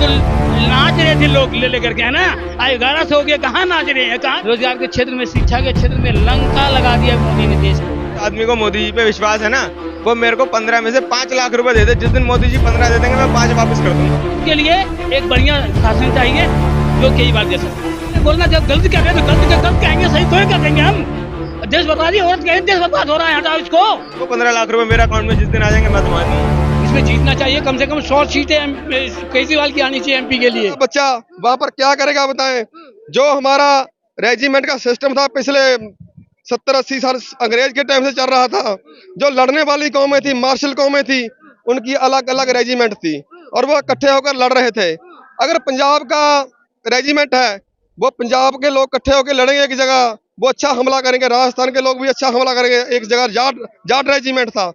नाच रहे थे लोग ले लेकर के, है ना। 1100 हो गया, कहाँ नाच रहे हैं, कहाँ। रोजगार के क्षेत्र में, शिक्षा के क्षेत्र में लंका लगा दिया मोदी ने देश को। आदमी को मोदी जी पे विश्वास है ना, वो मेरे को 15 में से 5 लाख रुपए दे दे। जिस दिन मोदी जी 15 दे देंगे मैं 5 वापस कर दूंगा। उसके लिए एक बढ़िया शासन चाहिए जो कई बार दे सकते। बोलना जब गलती क्या करें तो गलत कहेंगे, सही थोड़ी कर देंगे हम। देश बर्बादी औरत कहें देश बर्बाद हो रहा है, हटाओ इसको। वो 15 लाख रुपए मेरे अकाउंट में जिस दिन आ जाएंगे मैं तुम्हारा दूंगा। इसमें जीतना चाहिए, कम से कम 100 सीटें केजरीवाल की आनी चाहिए एमपी के लिए। बच्चा वहाँ पर क्या करेगा बताएं। जो हमारा रेजिमेंट का सिस्टम था पिछले 70-80 साल अंग्रेज के टाइम से चल रहा था, जो लड़ने वाली कौमें थी, मार्शल कौमें थी, उनकी अलग अलग रेजिमेंट थी और वो इकट्ठे होकर लड़ रहे थे। अगर पंजाब का रेजिमेंट है, वो पंजाब के लोग इकट्ठे होकर लड़ेंगे एक जगह, वो अच्छा हमला करेंगे। राजस्थान के लोग भी अच्छा हमला करेंगे। एक जगह जाट रेजिमेंट था।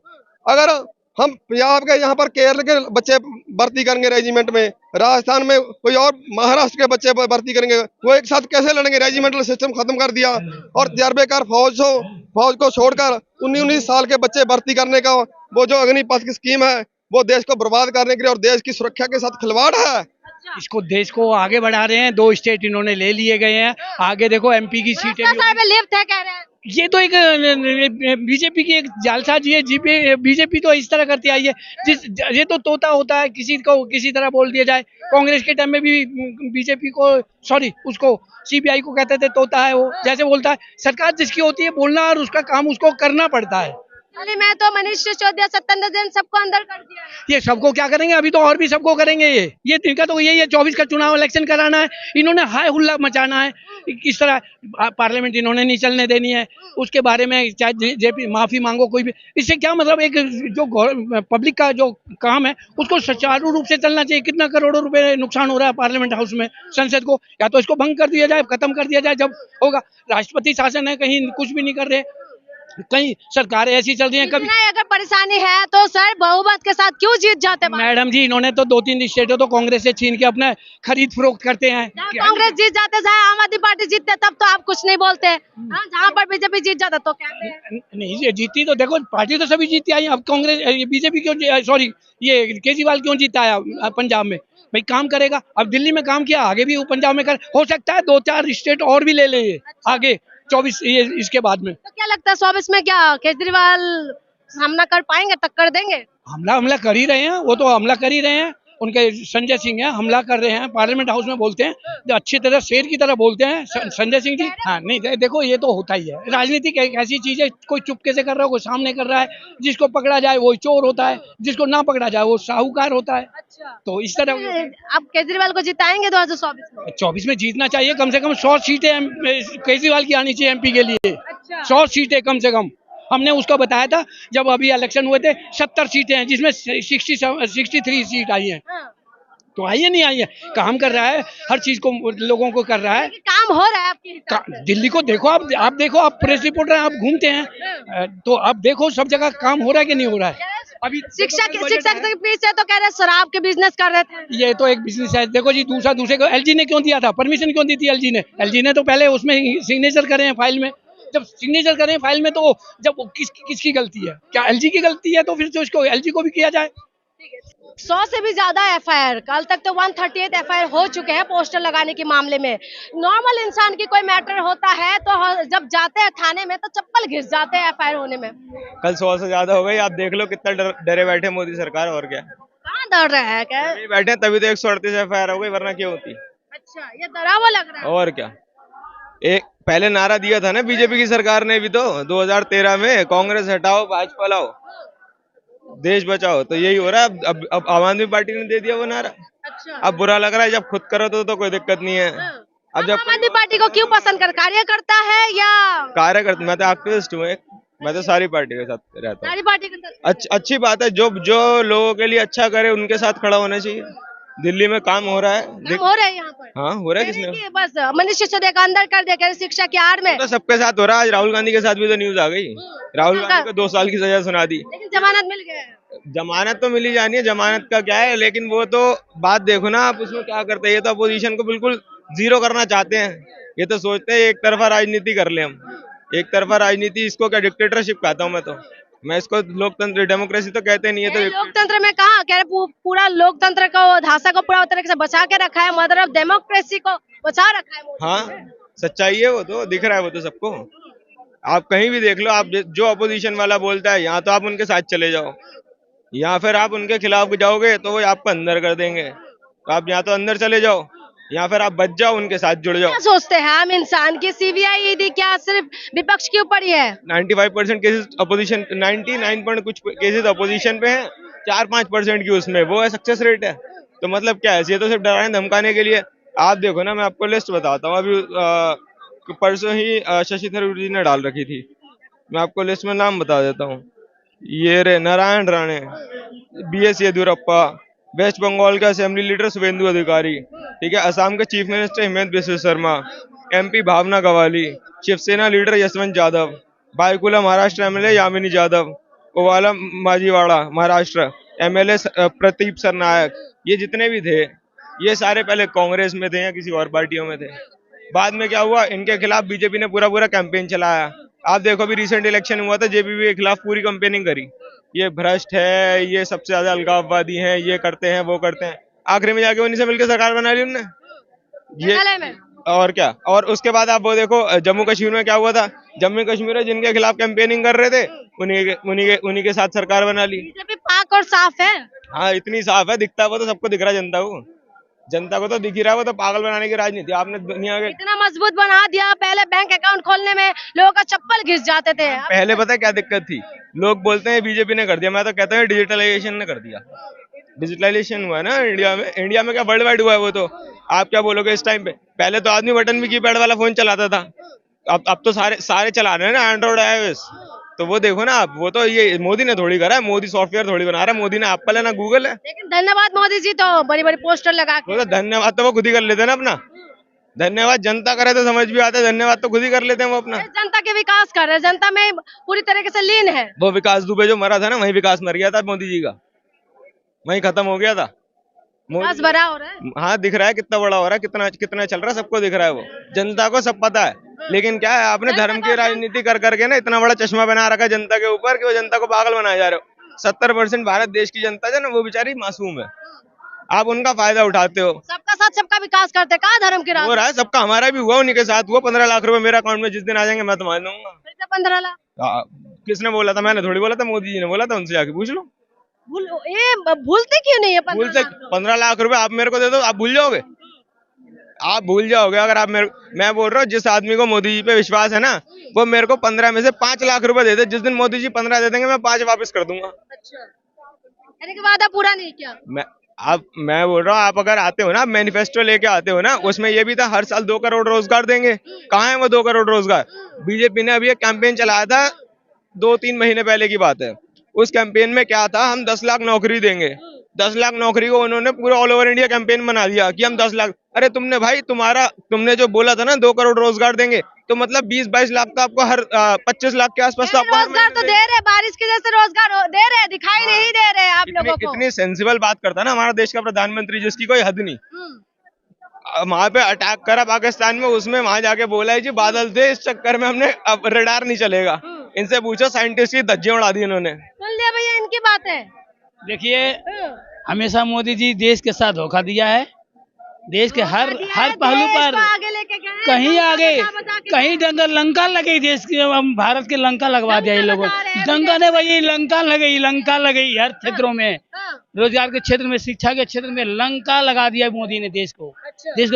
अगर हम पंजाब के यहाँ पर केरल के बच्चे भर्ती करेंगे रेजिमेंट में, राजस्थान में कोई और महाराष्ट्र के बच्चे भर्ती करेंगे, वो एक साथ कैसे लड़ेंगे। रेजिमेंटल सिस्टम खत्म कर दिया और तजर्बेकार फौज को छोड़कर 19-19 साल के बच्चे भर्ती करने का वो जो अग्निपथ की स्कीम है, वो देश को बर्बाद करने के लिए और देश की सुरक्षा के साथ खिलवाड़ है। इसको देश को आगे बढ़ा रहे हैं। 2 स्टेट इन्होंने ले लिए गए हैं। आगे देखो एमपी की सीटें लिफ्ट है कह रहे हैं। ये तो एक बीजेपी की एक जालसाजी है। बीजेपी तो इस तरह करती आई है, ये तो तोता होता है, किसी को किसी तरह बोल दिया जाए। कांग्रेस के टाइम में भी बीजेपी को, सॉरी, उसको सीबीआई को कहते थे तोता है। वो जैसे बोलता है, सरकार जिसकी होती है बोलना और उसका काम उसको करना पड़ता है। अरे मैं तो मनीष सिसोदिया, सत्येंद्र जैन सबको अंदर कर दिया है। ये सबको क्या करेंगे, अभी तो और भी सबको करेंगे। ये इनका तो यही है, 24 का चुनाव इलेक्शन कराना है, इन्होंने हाय हुल्ला मचाना है। किस तरह पार्लियामेंट इन्होंने नहीं चलने देनी है, उसके बारे में चाहे जेपी माफी मांगो कोई भी। इससे क्या मतलब, एक जो पब्लिक का जो काम है उसको सुचारू रूप से चलना चाहिए। कितना करोड़ों रुपए नुकसान हो रहा है पार्लियामेंट हाउस में, संसद को। या तो इसको भंग कर दिया जाए, खत्म कर दिया जाए जब होगा। राष्ट्रपति शासन है, कहीं कुछ भी नहीं कर रहे, कहीं सरकारें ऐसी चल रही हैं। कभी अगर परेशानी है तो सर बहुमत के साथ क्यों जीत जाते हैं? मैडम जी, इन्होंने तो 2-3 स्टेटों तो कांग्रेस से छीन के अपना खरीद फरोख्त करते हैं। कांग्रेस जीत जाते हैं, आम आदमी पार्टी जीतते तब तो आप कुछ नहीं बोलते। जहाँ पर बीजेपी जीत जाता तो कहते हैं नहीं, ये जीती तो देखो, पार्टी तो सभी जीती आई। अब कांग्रेस बीजेपी क्यों, सॉरी, ये केजरीवाल क्यों जीता आया पंजाब में? भाई काम करेगा। अब दिल्ली में काम किया, आगे भी पंजाब में कर हो सकता है। 2-4 स्टेट और भी ले ले आगे 24 ये इसके बाद में। तो क्या लगता है 24 में क्या केजरीवाल हमला कर पाएंगे, टक्कर देंगे? हमला कर ही रहे हैं, वो तो हमला कर ही रहे हैं। उनके संजय सिंह है, हमला कर रहे हैं। पार्लियामेंट हाउस में बोलते हैं जो अच्छी तरह शेर की तरह बोलते हैं संजय सिंह जी। हाँ, नहीं देखो, ये तो होता ही है। राजनीति एक ऐसी चीज है, कोई चुपके से कर रहा है, कोई सामने कर रहा है। जिसको पकड़ा जाए वो चोर होता है, जिसको ना पकड़ा जाए वो साहूकार होता है। अच्छा, तो इस तरह आप केजरीवाल को जिताएंगे 2024 में? 24 में जीतना चाहिए। कम से कम 100 सीटें केजरीवाल की आनी चाहिए एमपी के लिए। 100 सीटें कम से कम। हमने उसको बताया था जब अभी इलेक्शन हुए थे, 70 सीटें हैं जिसमें 63 सीट आई हैं। तो आई है, नहीं आई है। काम कर रहा है, हर चीज को लोगों को कर रहा है। काम हो रहा है आपके हिसाब से? दिल्ली को देखो, आप देखो, आप प्रेस रिपोर्टर, आप घूमते हैं तो आप देखो सब जगह काम हो रहा है कि नहीं हो रहा है। अभी शिक्षक के पीछे तो कह रहे शराब के बिजनेस कर रहे थे। ये तो एक बिजनेस है। देखो जी, दूसरे को एलजी ने क्यों दिया था, परमिशन क्यों दी थी एलजी ने तो पहले उसमें सिग्नेचर करे हैं फाइल में। जब सिग्नेचर करें फाइल में तो जब किसकी गलती है? क्या एलजी की गलती है? तो फिर तो इसको एलजी को भी किया जाए। 100 से भी ज्यादा एफआईआर, कल तक तो 138 एफआईआर हो चुके हैं पोस्टर लगाने के मामले में। नॉर्मल इंसान की कोई मैटर होता है तो जब जाते हैं थाने में तो चप्पल घिस जाते हैं एफआईआर होने में। कल 100 से ज्यादा हो गई। आप देख लो कितना डरे बैठे मोदी सरकार। और क्या कहाँ डर रहे हैं? क्या बैठे तभी तो 138 एफआईआर हो गई, वरना क्यों होती। अच्छा, ये डरावा लग रहा है। और क्या, एक पहले नारा दिया था ना बीजेपी की सरकार ने भी तो 2013 में, कांग्रेस हटाओ भाजपा लाओ देश बचाओ। तो यही हो रहा है। अब आम आदमी पार्टी ने दे दिया वो नारा। अच्छा, अब बुरा लग रहा है। जब खुद करो तो कोई दिक्कत नहीं है। अब जब आम आदमी पार्टी को क्यों पसंद कर, कार्यकर्ता है या कार्यकर्ता, मैं तो एक्टिविस्ट हूँ। मैं तो सारी पार्टी के साथ रहता हूँ। सारी पार्टी के साथ? अच्छी बात है। जो लोगों के लिए अच्छा करे उनके साथ खड़ा होना चाहिए। दिल्ली में काम हो रहा है, हो रहा है यहाँ पर। हाँ हो रहा है। किसने? बस मनीष सिसोदिया का अंदर कर दिया शिक्षा की आड़ में। तो सबके साथ हो रहा है। आज राहुल गांधी के साथ भी तो न्यूज आ गई। राहुल गांधी को 2 साल की सजा सुना दी। लेकिन जमानत मिल गया। जमानत तो मिली जानी है, जमानत का क्या है। लेकिन वो तो बात देखो ना आप, उसमें क्या करते हैं। ये तो अपोजिशन को बिल्कुल जीरो करना चाहते हैं। ये तो सोचते हैं एक तरफा राजनीति कर ले हम। एक तरफा राजनीति, इसको क्या डिक्टेटरशिप कहता हूँ मैं तो। मैं इसको लोकतंत्र डेमोक्रेसी तो कहते नहीं है, तो लोकतंत्र में कहा कह रहे पूरा लोकतंत्र को ढांचा को पूरा तरीके से बचा के रखा है, मदर ऑफ डेमोक्रेसी को बचा रखा है मोदी हाँ जी ने। सच्चाई है, वो तो दिख रहा है, वो तो सबको। आप कहीं भी देख लो, आप जो अपोजिशन वाला बोलता है, यहाँ तो आप उनके साथ चले जाओ, या फिर आप उनके खिलाफ जाओगे तो वो आपको अंदर कर देंगे। तो आप यहाँ तो अंदर चले जाओ, या फिर आप बच जाओ, उनके साथ जुड़ जाओ। क्या सोचते हैं आम इंसान की सीबीआई ईडी क्या सिर्फ विपक्ष के ऊपर ही है? 95% केसेस अपोजिशन, 99 पॉइंट कुछ केसेस अपोजिशन पे हैं, 4-5% की उसमें वो है सक्सेस रेट है। तो मतलब क्या है, ये तो सिर्फ डराने धमकाने के लिए। आप देखो ना, मैं आपको लिस्ट बताता हूँ, अभी परसों ही शशि थरूर जी ने डाल रखी थी, मैं आपको लिस्ट में नाम बता देता हूँ। ये रे नारायण राणे, BS येदियुरप्पा, वेस्ट बंगाल के असेंबली लीडर शुभेंदु अधिकारी, ठीक है, असम के chief minister Himanta Biswa Sarma, MP Bhavana Gawali, Shiv Sena leader Yashwant Yadav, Byculla Maharashtra MLA Yamini Yadav, Ovala Majiwada Maharashtra MLA Pradeep Sarnaik, ये जितने भी थे ये सारे पहले कांग्रेस में थे या किसी और पार्टियों में थे। बाद में क्या हुआ, इनके खिलाफ बीजेपी ने पूरा पूरा कैंपेन चलाया। आप देखो अभी रिसेंट इलेक्शन हुआ था, JPP के खिलाफ पूरी कैंपेनिंग करी, ये भ्रष्ट है, ये सबसे ज्यादा अलगाववादी हैं, ये करते हैं वो करते हैं। आखिरी में जाके उन्हीं से मिलकर सरकार बना ली उन्होंने। ये मेघालय में और क्या, और उसके बाद आप वो देखो जम्मू कश्मीर में क्या हुआ था, जम्मू कश्मीर में जिनके खिलाफ कैंपेनिंग कर रहे थे उन्हीं के साथ सरकार बना ली। बीजेपी पाक और साफ है। हाँ इतनी साफ है, दिखता है वो तो सबको दिख रहा है, जनता को तो दिख ही रहा है, वो तो पागल बनाने की राजनीति आपने दुनिया के। इतना मजबूत बना दिया, पहले बैंक अकाउंट खोलने में लोगों का चप्पल घिस जाते थे। पहले पता है क्या दिक्कत थी, लोग बोलते हैं बीजेपी ने कर दिया, मैं तो कहता हूँ डिजिटलाइजेशन ने कर दिया। डिजिटलाइजेशन हुआ है ना इंडिया में क्या वर्ल्ड वाइड हुआ है वो तो। आप क्या बोलोगे इस टाइम पे, पहले तो आदमी बटन भी कीपैड वाला फोन चलाता था, अब तो सारे चला रहे हैं ना एंड्रॉइड iOS। तो वो देखो ना आप, वो तो ये मोदी ने थोड़ी करा है, मोदी सॉफ्टवेयर थोड़ी बना रहा है, मोदी ने एप्पल है ना गूगल है। लेकिन धन्यवाद मोदी जी, तो बड़ी बड़ी पोस्टर लगा के। वो तो धन्यवाद तो वो खुद ही कर लेते हैं ना अपना, धन्यवाद जनता करे तो समझ भी आता है, धन्यवाद तो खुद ही कर लेते हैं वो अपना। जनता के विकास कर रहे हैं, जनता में पूरी तरीके से लीन है। वो विकास दुबे जो मरा था ना, वही विकास मर गया था मोदी जी का, वही खत्म हो गया था। विकास बड़ा हो रहा है। हाँ दिख रहा है कितना बड़ा हो रहा है, कितना कितना चल रहा है, सबको दिख रहा है, वो जनता को सब पता है। लेकिन क्या है, आपने धर्म की राजनीति कर करके ना इतना बड़ा चश्मा बना रखा है जनता के ऊपर कि वो जनता को पागल बनाया जा रहे हो। 70% भारत देश की जनता है ना, वो बेचारी मासूम है, आप उनका फायदा उठाते हो। सबका साथ सबका विकास करते, कहा धर्म की हो रहा है, सबका हमारा भी हुआ, उन्हीं के साथ हुआ। 15 लाख रुपए मेरे अकाउंट में जिस दिन आ जाएंगे मैं तो मान दूंगा। 15 लाख किसने बोला था, मैंने थोड़ी बोला था, मोदी जी ने बोला था, उनसे जाके पूछ लो। भूलते क्यों नहीं है? 15 लाख रुपए आप मेरे को दे दो, आप भूल जाओगे, आप भूल जाओगे। अगर आप मैं बोल रहा हूँ, जिस आदमी को मोदी जी पे विश्वास है ना, वो मेरे को 15 में से 5 लाख रुपए दे दे, जिस दिन मोदी जी 15 दे देंगे मैं 5 वापस कर दूंगा। अच्छा, यानी कि वादा पूरा नहीं किया। मैं बोल रहा हूँ, आप अगर आते हो ना, मैनिफेस्टो लेके आते हो ना, उसमें ये भी था हर साल 2 करोड़ रोजगार देंगे। कहाँ है वो 2 करोड़ रोजगार? बीजेपी ने अभी एक कैंपेन चलाया था 2-3 महीने पहले की बात है। उस कैंपेन में क्या था, हम 10 लाख नौकरी देंगे। 10 लाख नौकरी को उन्होंने पूरा ऑल ओवर इंडिया कैंपेन बना दिया कि हम 10 लाख। अरे तुमने भाई, तुमने जो बोला था ना 2 करोड़ रोजगार देंगे, तो मतलब 20-22 लाख तो आपको हर 25 लाख के आसपास तो आपको रोजगार तो दे रहे, बारिश की वजह से रोजगार दे रहे, दिखाई नहीं दे रहे आप लोगों को। इतनी सेंसिबल बात करता है ना हमारा देश का प्रधानमंत्री, जिसकी कोई हद नहीं। वहां पे अटैक करा पाकिस्तान में, उसमें वहां जाके बोला है जी बादल थे, इस चक्कर में हमने अब रडार नहीं चलेगा। इनसे पूछो, साइंटिस्ट की धज्जियां उड़ा दी इन्होंने। सुन लिया भैया इनकी बातें। देखिए, हमेशा मोदी जी देश के साथ धोखा दिया है, देश के हर पहलू पर आगे लेके गए, कहीं आगे कहीं डंगर लंका लगी, देश की हम भारत के लंका लगवा दिया इन लोगों। डंका ने वही लंका लगई हर क्षेत्रों में, रोजगार के क्षेत्र में, शिक्षा के क्षेत्र में लंका लगा दिया मोदी ने देश को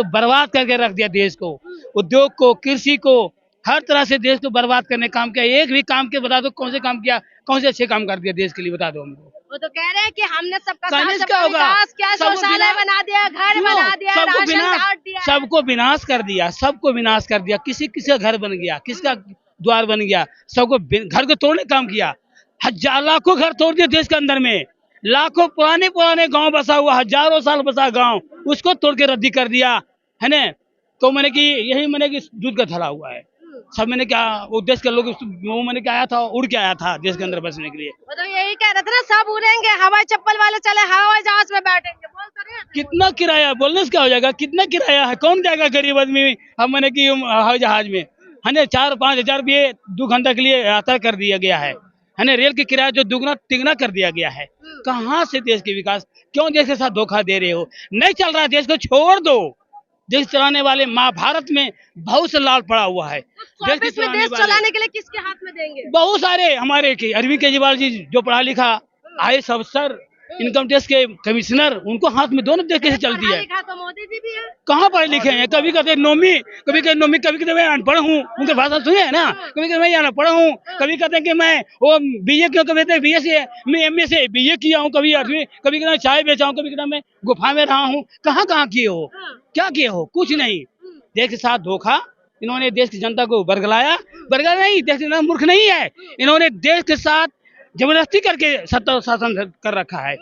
बर्बाद करके रख दिया, देश को, उद्योग को, कृषि को, हर तरह से देश को बर्बाद करने काम किया। एक भी काम के बता दो, कौन से काम किया, कौन से अच्छे काम कर दिया देश के लिए, बता दो हमको। वो तो कह रहे हैं कि हमने सबका कहने से साथ क्या होगा? विकास किया, शौचालय बना दिया, घर बना दिया, राशन कार्ड दिया, सबको विनाश कर दिया, सबको विनाश कर दिया। किसी का घर बन गया, किसका द्वार बन गया, सबको घर को तोड़ने काम किया। लाखों घर तोड़ दिए देश के अंदर में, लाखों पुराने गांव बसा हुआ, हजारों साल बसा गांव, उसको तोड़ के रद्दी कर दिया है ना। तो मैंने कि यही मैंने कि दूध का धरा हुआ है सब। मैंने क्या, वो देश के लोग वो मैंने क्या आया था, उड़ के आया था देश के अंदर बसने के लिए। तो यही कह रहे थे ना, सब उड़ेंगे, हवाई चप्पल वाले चले हवाई जहाज में बैठेंगे, बोल तो रहे थे। कितना किराया, बोलने से क्या हो जाएगा, कितना किराया है, कौन जाएगा गरीब आदमी हम मैंने कि हवाई जहाज में, है ना। 4-5 हजार रुपये 2 घंटा के लिए यात्रा कर दिया गया है। है ना, रेल की किराया जो दुगना तिगना कर दिया गया है। कहाँ से देश के विकास, क्यों देश के साथ धोखा दे रहे हो? नहीं चल रहा है, देश को छोड़ दो। देश चलाने वाले महाभारत में बहुत से लाल पड़ा हुआ है। देश में देश चलाने के लिए किसके हाथ में देंगे? बहुत सारे हमारे के अरविंद केजरीवाल जी जो पढ़ा लिखा IAS अफसर, इनकम टैक्स के कमिश्नर, उनको हाथ में दोनों देश कैसे चलती है? लिखा तो मोदी जी भी है। कहाँ पढ़े लिखे हैं? कभी कहते नौमी, कभी कहते नौमी, कभी कहते मैं अनपढ़ हूँ, उनके भाषा सुने है ना। कभी कहते मैं अनपढ़ हूँ, कभी कहते हैं कि मैं वो BA क्यों, कभी कहते BA से मैं MA से BA किया हूँ, कभी 8वीं, कभी कहते चाय बेचा हूँ, कभी कहते मैं गुफा में रहा हूँ। कहाँ कहाँ किए हो? क्या किए हो? कुछ नहीं। देश के साथ धोखा, इन्होंने देश की जनता को बरगलाया। बरगला नहीं, देश की जनता मूर्ख नहीं है, इन्होंने देश के साथ जबरदस्ती करके सत्ता शासन कर रखा है।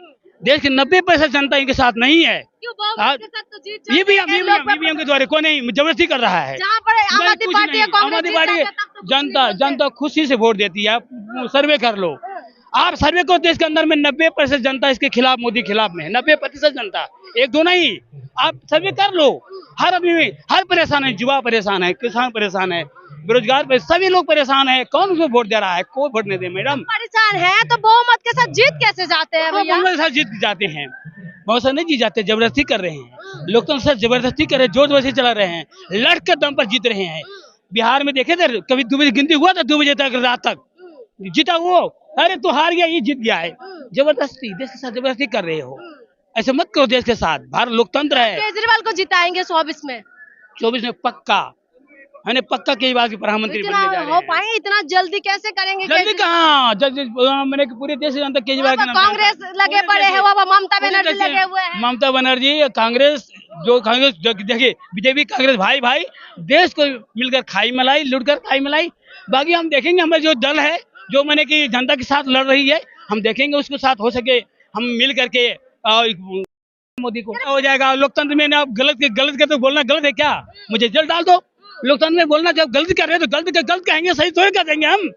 देश की 90% जनता इनके साथ नहीं है। ये भी EVM के द्वारा कोई नहीं जबरदस्ती कर रहा है। जहाँ पर आम आदमी पार्टी है, आम आदमी पार्टी जनता खुशी से वोट देती है। आप सर्वे कर लो, आप सर्वे को, देश के अंदर में 90% जनता इसके खिलाफ, मोदी खिलाफ में है। 90% जनता, एक दो नहीं, आप सर्वे कर लो। हर आदमी में हर परेशान है, युवा परेशान है, किसान परेशान है, बेरोजगार पे सभी लोग परेशान है। कौन उसको वोट दे रहा है? कोई वोट नहीं दे। मैडम परेशान है तो बहुमत के साथ जीत कैसे जाते हैं भैया? बहुमत के साथ जीत जाते हैं, बहुत सारे नहीं जीत जाते, जबरदस्ती कर रहे हैं। लोकतंत्र से जबरदस्ती कर रहे हैं, जोर जबरदस्ती चला रहे हैं, लड़ के दम पर जीत रहे हैं। बिहार में देखे थे, कभी 2 बजे गिनती हुआ था, 2 बजे तक रात तक जीता वो। अरे तू हार गया, ये जीत गया है। जबरदस्ती, देश के साथ जबरदस्ती कर रहे हो, ऐसे मत करो देश के साथ। भारत लोकतंत्र है। केजरीवाल को जिताएंगे 24 में? 24 में पक्का, है पक्का केजरीवाल की प्रधानमंत्री बनने जा रहे हैं। हो पाएंगे इतना जल्दी? कैसे करेंगे? जल्दी कहाँ, जल्दी मैंने पूरे देश के अंदर केजरीवाल के नाम, कांग्रेस लगे पड़े हैं, वहाँ ममता बनर्जी लगे हुए हैं। ममता बनर्जी, कांग्रेस, देखिए BJP कांग्रेस भाई भाई, देश को मिलकर खाई मलाई, लुटकर खाई मलाई। बाकी हम देखेंगे, हमारे जो दल है, जो मैंने की जनता के साथ लड़ रही है, हम देखेंगे उसके साथ हो सके हम मिल करके मोदी को हो जाएगा। लोकतंत्र में आप गलत के तो बोलना गलत है क्या? मुझे जेल डाल दो। लोकतंत्र में बोलना, जब गलती कर रहे हैं तो गलत कहेंगे, सही थोड़ी कह देंगे हम।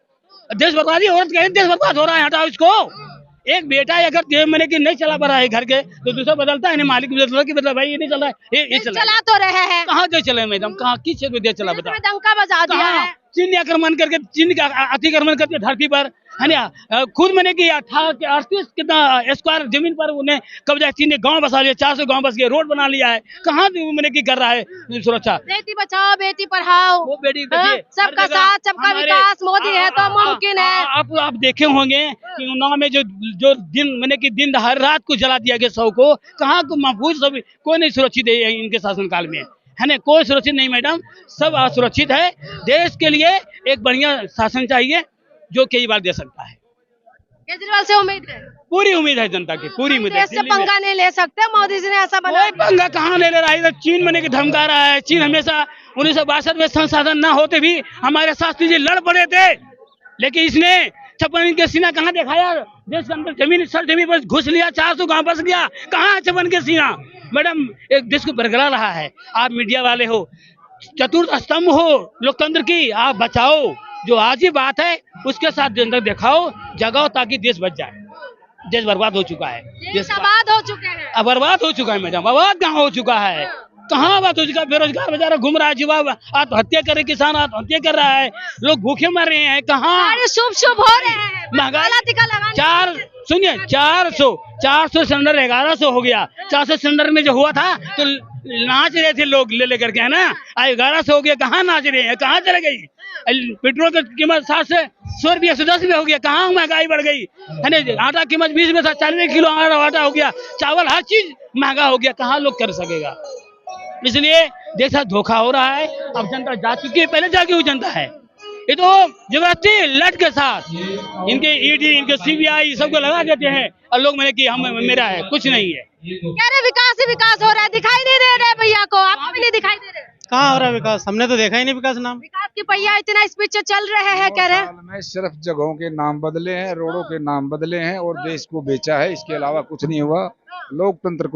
देश बर्बादी, औरत कहेंगे देश बर्बाद हो रहा है, हटाओ इसको। एक बेटा अगर मैंने कि नहीं चला पा रहा है घर के, तो दूसरा बदलता है, मालिक बदलता कि मतलब भाई ये नहीं चल रहा है, ये चला तो रहे हैं। कहाँ देश चले मैडम? कहाँ किस क्षेत्र में देश चला? बताओ। डंका बजा दिया है। चीन ने आक्रमण करके, चीन का अतिक्रमण करके धरती पर, है ना, खुद मैंने कि 38 कितना स्क्वायर जमीन पर उन्हें कब्जा, चीन ने गांव बसा लिया, 400 गांव बस गए, रोड बना लिया है। कहाँ मैंने की कर रहा है सुरक्षा? बेटी बचाओ बेटी पढ़ाओ, वो बेटी सबका साथ सबका विकास मोदी है तो मुमकिन है। आप देखे होंगे कि उन्नाव में जो दिन मैंने कि दिन हर रात को जला दिया गया 100 को, कहाँ को महफूज, सब कोई नहीं सुरक्षित है इनके शासनकाल में, है ना। कोई सुरक्षित नहीं मैडम, सब असुरक्षित है। देश के लिए एक बढ़िया शासन चाहिए जो केजरीवाल दे सकता है। केजरीवाल से उम्मीद है? पूरी उम्मीद है जनता की, पूरी उम्मीद है। देश से पंगा नहीं ले सकते, मोदी जी ने ऐसा कोई पंगा कहाँ ले रहा है? चीन मैंने कि धमका रहा है। चीन हमेशा 1962 में संसाधन न होते भी हमारे शास्त्री जी लड़ पड़े थे, लेकिन इसने 56 के सीना कहाँ दिखाया? देश के अंदर जमीन पर घुस लिया, 400 गांव बस गया। कहाँ 56 के सीना? मैडम एक देश को बरगला रहा है। आप मीडिया वाले हो, चतुर्थ स्तंभ हो लोकतंत्र की, आप बचाओ। जो आज ही बात है उसके साथ जनता दिखाओ, जगाओ, ताकि देश बच जाए। देश बर्बाद हो चुका है, देश बर्बाद हो चुके हैं। बर्बाद हो चुका है मैडम। आबाद कहाँ हो चुका है? कहाँ बात हो चुका है? बेरोजगार बेचारा घूम रहा है, युवा आत्महत्या करे, किसान आत्महत्या कर रहा है, लोग भूखे मर रहे हैं। कहाँ शुभ हो रहे हैं? महंगाई सुनिए, 400 सिलेंडर 1100 हो गया। 400 सिलेंडर में जो हुआ था तो नाच रहे थे लोग ले करके, है ना। 1100 हो गया, कहाँ नाच रहे हैं? कहाँ चले गई? पेट्रोल की कीमत 100 रुपया 110 रुपया हो गया, कहाँ महंगाई बढ़ गई, है ना। आटा कीमत 20 में था, 40 किलो आटा हो गया, चावल हर चीज महंगा हो गया, कहाँ लोग कर सकेगा? इसलिए देश साथ धोखा हो रहा है। अब जनता जा चुकी है, पहले जाके हुई जनता है। ये तो जबरदस्ती लट के साथ इनके ED, इनके CBI सबको लगा देते हैं, और लोग मैंने कि हम मेरा है, कुछ नहीं है। कह रहे विकास ही विकास हो रहा है, दिखाई नहीं दे रहे भैया को? आपको भी नहीं दिखाई दे रहे? कहाँ हो रहा है विकास? हमने तो देखा ही नहीं विकास नाम। विकास की पहिया इतना स्पीड से चल रहे हैं, कह रहे हैं। में सिर्फ जगहों के नाम बदले हैं, रोडों के नाम बदले हैं और देश को बेचा है, इसके अलावा कुछ नहीं हुआ। लोकतंत्र को